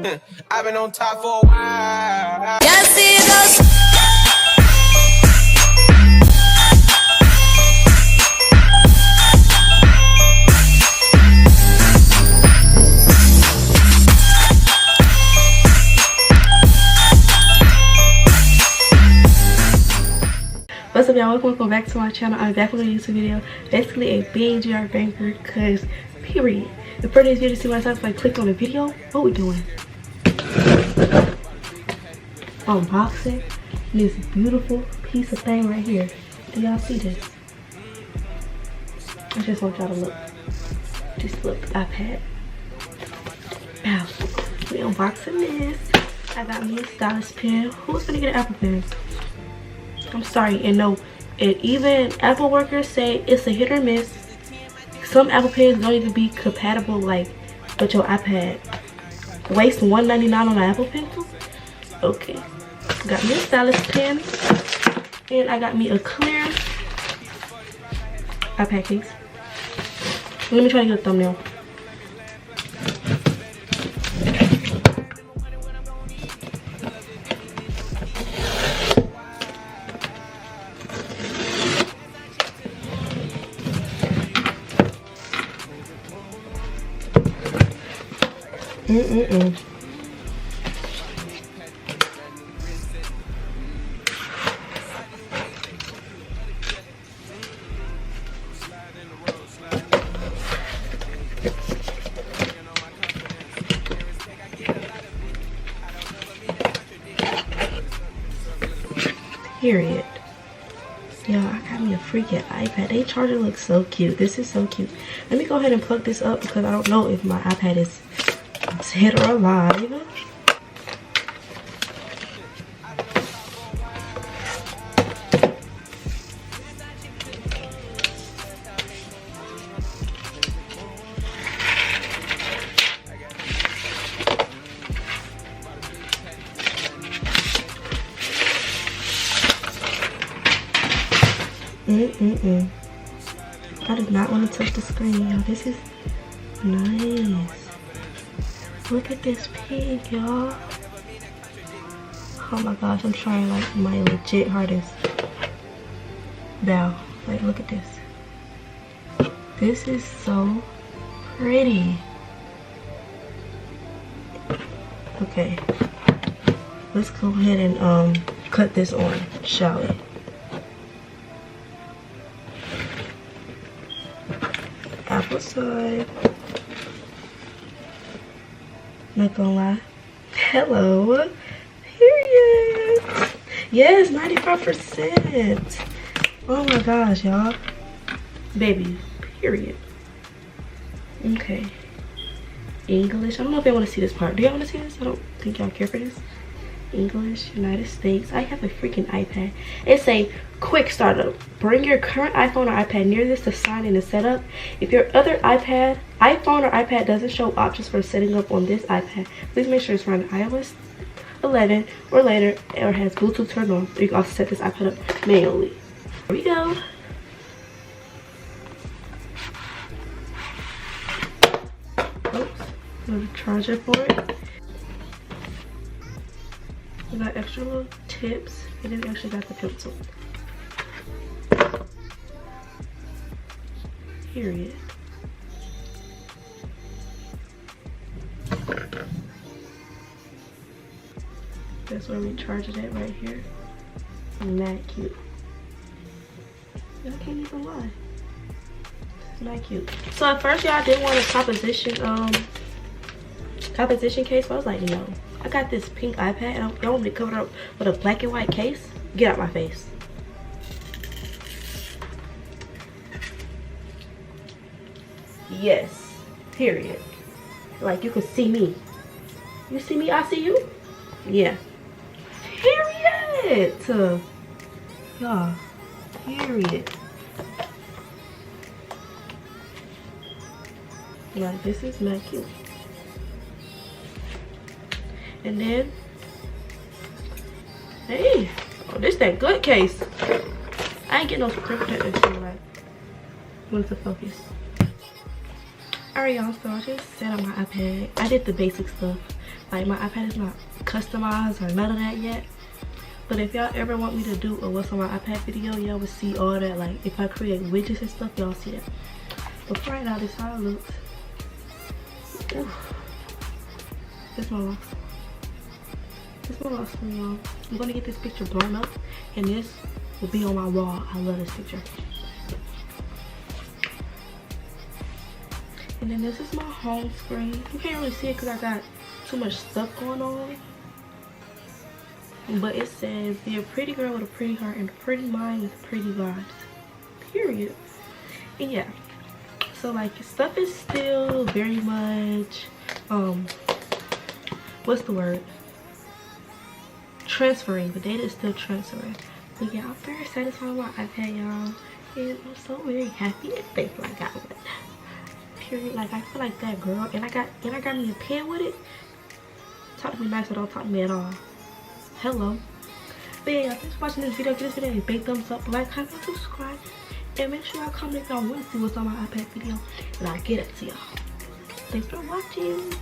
I've been on top for a while. Yeah, see it goes. What's up, y'all? Welcome back to my channel. I'm back with a YouTube video, basically a BGR banger, cause period. And for this video to see myself, like click on the video. What we doing? Unboxing this beautiful piece of thing right here. Do y'all see this? I just want y'all to look. Just look, iPad. Wow, we unboxing this. I got me a stylus pen. Who's gonna get an Apple pen? I'm sorry, and no, and even Apple workers say it's a hit or miss. Some Apple pens don't even be compatible like with your iPad. Waste $1.99 on an Apple pencil? Okay. Got me a stylus pen, and I got me a clear iPad case. Let me try to get a thumbnail. Period. Y'all, I got me a freaking iPad. They charger looks so cute. This is so cute. Let me go ahead and plug this up because I don't know if my iPad is dead or alive. I do not want to touch the screen, y'all. This is nice. Look at this pig, y'all. Oh my gosh, I'm trying like my legit hardest. Now, like, look at this. This is so pretty. Okay, let's go ahead and cut this on, shall we? Apple side. Not gonna lie. Hello. Period. Yes, 95%. Oh my gosh, y'all. Baby. Period. Okay. English. I don't know if y'all want to see this part. Do y'all want to see this? I don't think y'all care for this. English, United States. I have a freaking iPad. It's a quick startup. Bring your current iPhone or iPad near this to sign in and set up. If your other iPhone or iPad doesn't show options for setting up on this iPad, please make sure it's running iOS 11 or later or has Bluetooth turned on. You can also set this iPad up manually. Here we go. Oops. There's a charger for it. We got extra little tips, and then actually got the pencil. Period. That's where we charge it at right here. And that cute. I can't even lie. It's not cute. So at first, y'all didn't want a composition case, but I was like, no. I got this pink iPad and y'all want me to cover it up with a black and white case? Get out my face. Yes. Period. Like you can see me. You see me, I see you? Yeah. Period. Y'all. Period. Like this is not cute. And then, hey, oh, this that good case. I ain't getting no screen protector too, right? When's the focus? Alright, y'all, so I just set up my iPad. I did the basic stuff. Like my iPad is not customized or none of that yet. But if y'all ever want me to do a what's on my iPad video, y'all will see all that. Like if I create widgets and stuff, y'all see that. But for right now, this is how it looks. Oof. This my last. This my last one, y'all. I'm gonna get this picture blown up, and this will be on my wall. I love this picture. And then this is my home screen. You can't really see it because I got too much stuff going on. But it says, "Be a pretty girl with a pretty heart and a pretty mind with pretty vibes." Period. And yeah. So like stuff is still very much what's the word? Transferring. The data is still transferring. But yeah, I'm very satisfied with my iPad, y'all. And I'm so very happy and thankful I got it. Period. Like I feel like that girl, and I got me a pen with it. Talk to me nice or don't talk to me at all. Hello. But yeah, thanks for watching this video. Give this video a big thumbs up, like, comment, subscribe, and make sure y'all comment if y'all want to see what's on my iPad video, and I'll get it to y'all. Thanks for watching.